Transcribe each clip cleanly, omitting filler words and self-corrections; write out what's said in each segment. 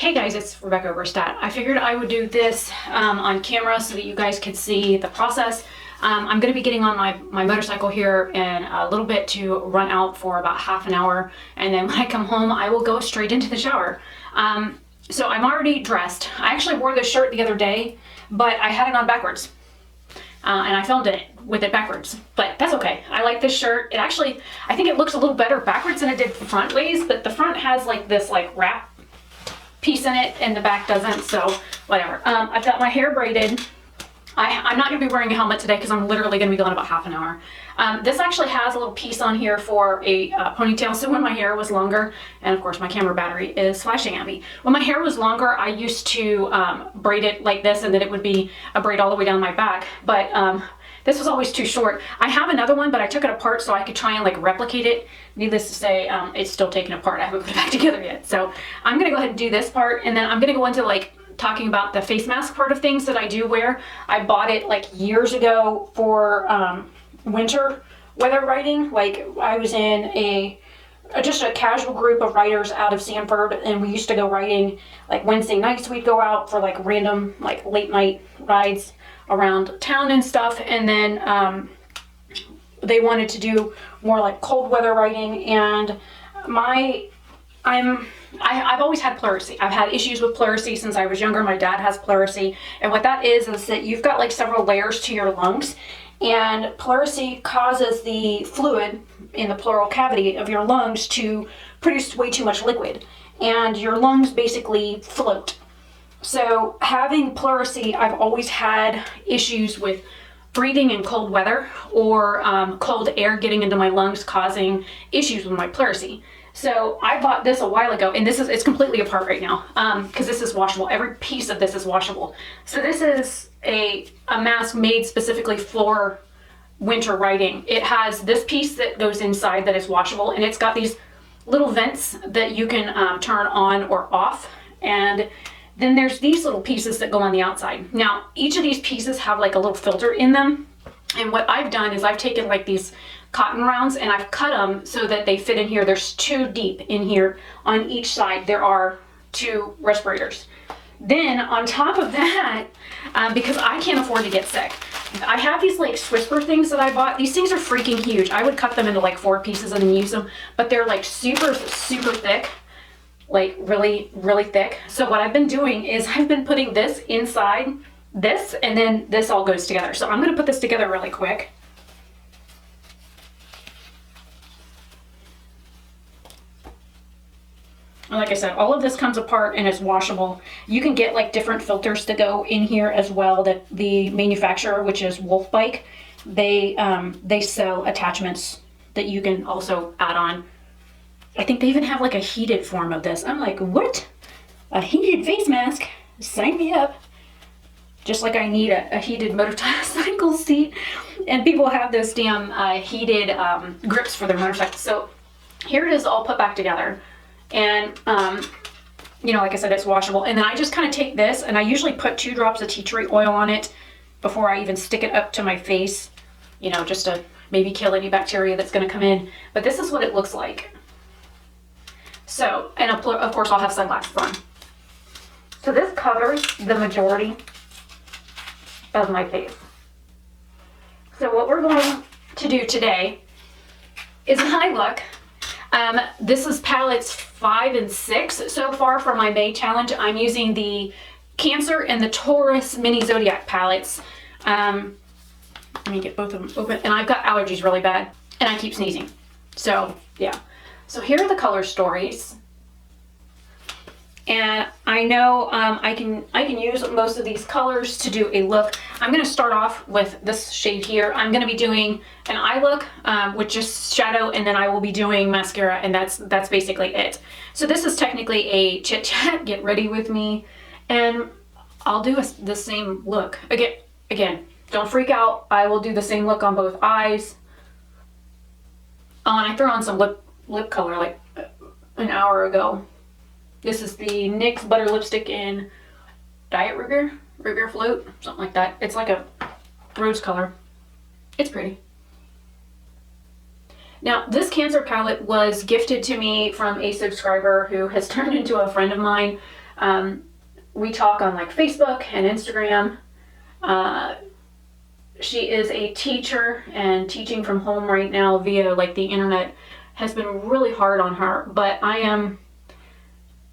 Hey guys, it's Rebecca Oberstadt. I figured I would do this on camera so that you guys could see the process. I'm going to be getting on my motorcycle here in a little bit to run out for about half an hour, and then when I come home I will go straight into the shower. So I'm already dressed. I actually wore this shirt the other day, but I had it on backwards. And I filmed it with it backwards, but that's okay. I like this shirt. It actually, I think it looks a little better backwards than it did front ways, but the front has like this like wrap piece in it and the back doesn't, so whatever. I've got my hair braided. I'm not going to be wearing a helmet today because I'm literally going to be gone about half an hour. This actually has a little piece on here for a ponytail, so when my hair was longer, and of course my camera battery is flashing at me. When my hair was longer, I used to braid it like this, and then it would be a braid all the way down my back, but this was always too short. I have another one, but I took it apart so I could try and like replicate it. Needless to say, it's still taken apart. I haven't put it back together yet. So I'm gonna go ahead and do this part, and then I'm gonna go into like talking about the face mask part of things that I do wear. I bought it like years ago for winter weather riding. Like I was in just a casual group of riders out of Sanford, and we used to go riding like Wednesday nights. We'd go out for like random like late night rides around town and stuff, and then they wanted to do more like cold weather riding, and I've always had pleurisy. I've had issues with pleurisy since I was younger. My dad has pleurisy, and what that is that you've got like several layers to your lungs, and pleurisy causes the fluid in the pleural cavity of your lungs to produce way too much liquid, and your lungs basically float. So having pleurisy, I've always had issues with breathing in cold weather or cold air getting into my lungs, causing issues with my pleurisy. So I bought this a while ago, and it's completely apart right now because this is washable. Every piece of this is washable. So this is a mask made specifically for winter riding. It has this piece that goes inside that is washable, and it's got these little vents that you can turn on or off, and then there's these little pieces that go on the outside. Now, each of these pieces have like a little filter in them. And what I've done is I've taken like these cotton rounds and I've cut them so that they fit in here. There's 2 deep in here. On each side, there are 2 respirators. Then on top of that, because I can't afford to get sick, I have these like Whisper things that I bought. These things are freaking huge. I would cut them into like 4 pieces and then use them, but they're like super, super thick. Like really, really thick. So what I've been doing is I've been putting this inside this, and then this all goes together. So I'm going to put this together really quick. And like I said, all of this comes apart and it's washable. You can get like different filters to go in here as well. That the manufacturer, which is Wolf Bike, they sell attachments that you can also add on. I think they even have like a heated form of this. I'm like, what? A heated face mask? Sign me up. Just like I need a heated motorcycle seat. And people have those damn heated grips for their motorcycles. So here it is all put back together. And, you know, like I said, it's washable. And then I just kind of take this, and I usually put 2 drops of tea tree oil on it before I even stick it up to my face. You know, just to maybe kill any bacteria that's going to come in. But this is what it looks like. So, and of course I'll have sunglasses on. So this covers the majority of my face. So what we're going to do today is an eye look. This is palettes 5 and 6 so far for my May challenge. I'm using the Cancer and the Taurus mini Zodiac palettes. Let me get both of them open. And I've got allergies really bad, and I keep sneezing. So yeah. So here are the color stories, and I know I can use most of these colors to do a look. I'm going to start off with this shade here. I'm going to be doing an eye look with just shadow, and then I will be doing mascara, and that's basically it. So this is technically a chit chat. Get ready with me, and I'll do the same look again. Don't freak out. I will do the same look on both eyes. Oh, and I threw on some lip color like an hour ago. This is the NYX Butter Lipstick in Diet Rigor Float, something like that. It's like a rose color. It's pretty. Now, this Cancer palette was gifted to me from a subscriber who has turned into a friend of mine. We talk on like Facebook and Instagram. She is a teacher, and teaching from home right now via like the internet has been really hard on her. But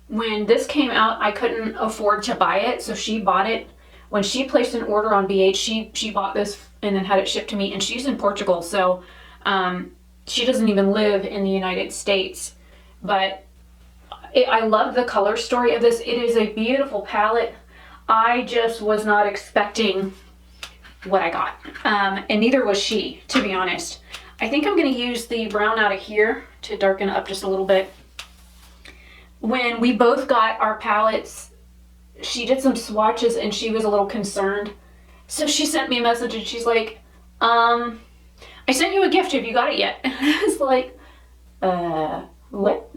when this came out, I couldn't afford to buy it, so she bought it. When she placed an order on BH, she bought this and then had it shipped to me, and she's in Portugal, so she doesn't even live in the United States. But I love the color story of this. It is a beautiful palette. I just was not expecting what I got, and neither was she, to be honest. I think I'm going to use the brown out of here to darken up just a little bit. When we both got our palettes, she did some swatches and she was a little concerned. So she sent me a message and she's like, I sent you a gift. Have you got it yet? And I was like, what?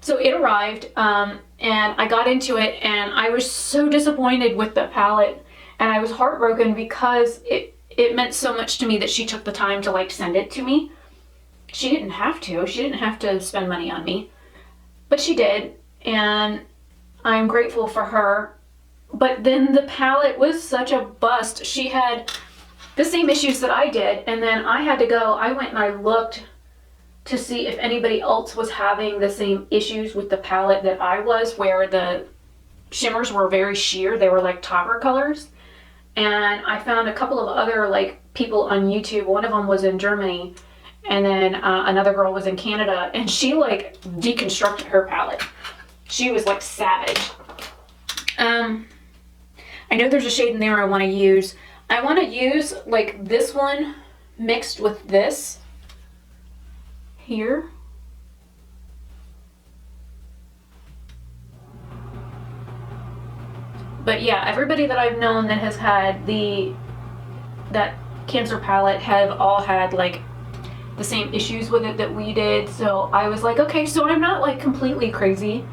So it arrived, and I got into it, and I was so disappointed with the palette, and I was heartbroken because it meant so much to me that she took the time to like send it to me. She didn't have to. She didn't have to spend money on me, but she did, and I'm grateful for her. But then the palette was such a bust. She had the same issues that I did, and then I had to go. I went and I looked to see if anybody else was having the same issues with the palette that I was, where the shimmers were very sheer. They were like topper colors. And I found a couple of other like people on YouTube. One of them was in Germany, and then another girl was in Canada, and she like deconstructed her palette. She was like savage. I know there's a shade in there I want to use. I want to use like this one mixed with this here. But yeah, everybody that I've known that has had that Cancer palette have all had like the same issues with it that we did. So I was like, okay, so I'm not like completely crazy.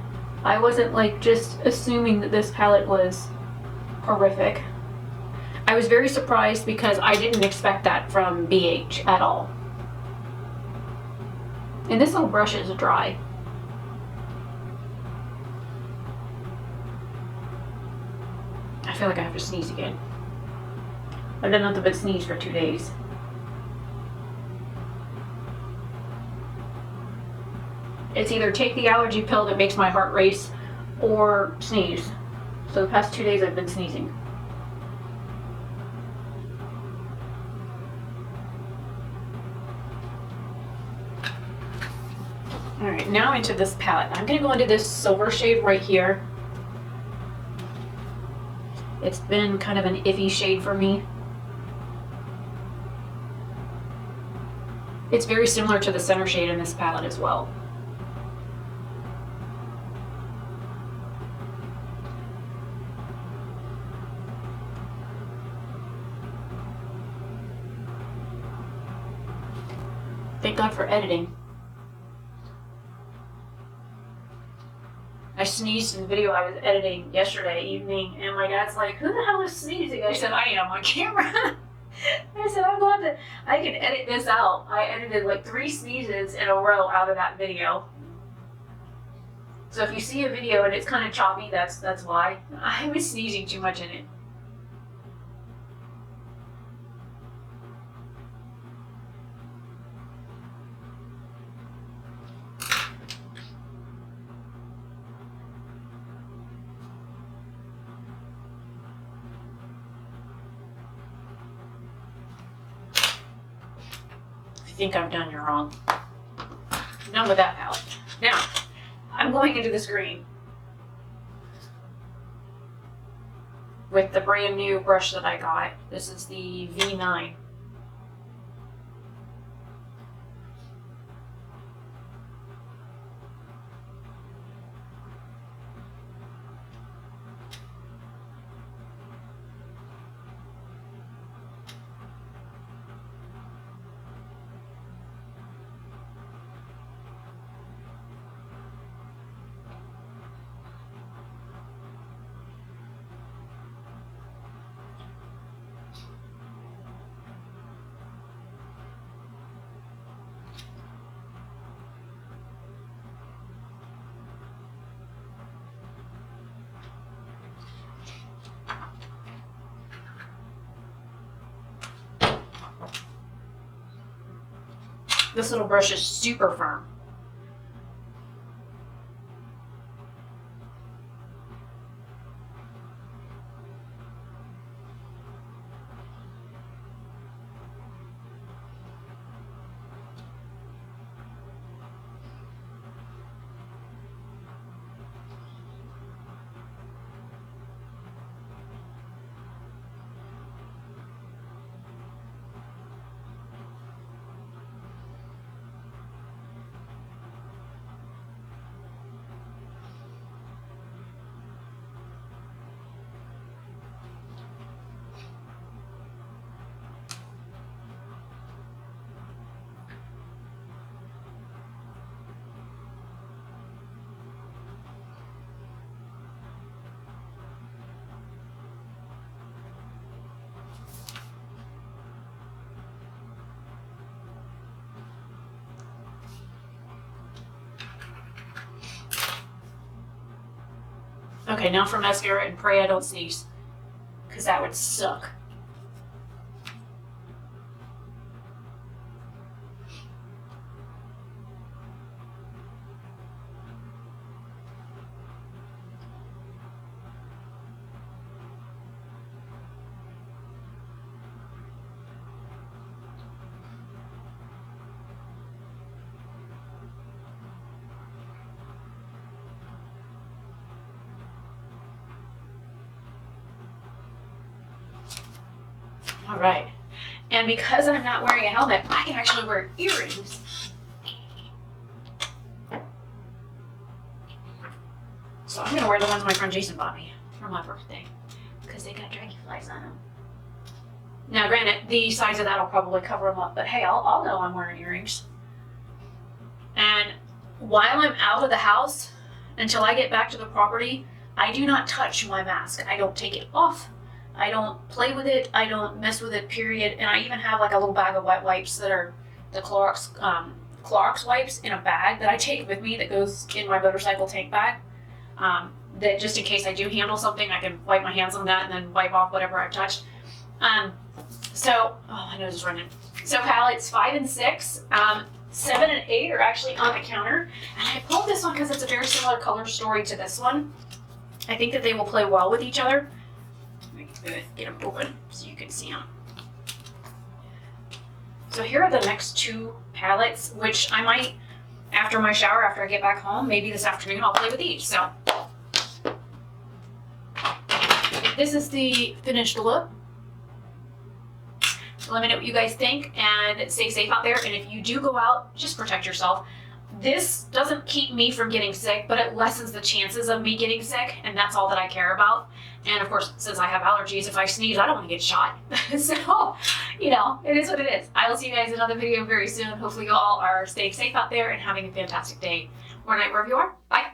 I wasn't like just assuming that this palette was horrific. I was very surprised because I didn't expect that from BH at all. And this little brush is dry. I feel like I have to sneeze again. I've done nothing but sneeze for 2 days. It's either take the allergy pill that makes my heart race or sneeze. So the past 2 days I've been sneezing. Alright, now into this palette. I'm going to go into this silver shade right here. It's been kind of an iffy shade for me. It's very similar to the center shade in this palette as well. Thank God for editing. I sneezed in the video I was editing yesterday evening, and my dad's like, who the hell is sneezing? I said, I am on camera. I said, I'm glad that I can edit this out. I edited like 3 sneezes in a row out of that video. So if you see a video and it's kind of choppy, that's why. I was sneezing too much in it. Think I'm done, you're wrong. Done with that palette. Now, I'm going into this green with the brand new brush that I got. This is the V9. This little brush is super firm. Okay, now for mascara, and pray I don't sneeze, because that would suck. All right, and because I'm not wearing a helmet, I can actually wear earrings. So I'm gonna wear the ones my friend Jason bought me for my birthday, because they got dragonflies on them. Now granted, the size of that will probably cover them up, but hey, I'll know I'm wearing earrings. And while I'm out of the house, until I get back to the property, I do not touch my mask. I don't take it off. I don't play with it. I don't mess with it, period. And I even have like a little bag of wet wipes that are the Clorox wipes in a bag that I take with me that goes in my motorcycle tank bag. That just in case I do handle something, I can wipe my hands on that and then wipe off whatever I've touched. Oh, my nose is running. So palettes 5 and 6, 7 and 8 are actually on the counter. And I pulled this one because it's a very similar color story to this one. I think that they will play well with each other. Get them open so you can see them. So here are the next 2 palettes, which I might, after my shower, after I get back home, maybe this afternoon, I'll play with each. So this is the finished look. Let me know what you guys think and stay safe out there. And if you do go out, just protect yourself. This doesn't keep me from getting sick, but it lessens the chances of me getting sick, and that's all that I care about. And of course, since I have allergies, if I sneeze, I don't want to get shot. So, it is what it is. I will see you guys in another video very soon. Hopefully you all are staying safe out there and having a fantastic day or night wherever you are. Bye.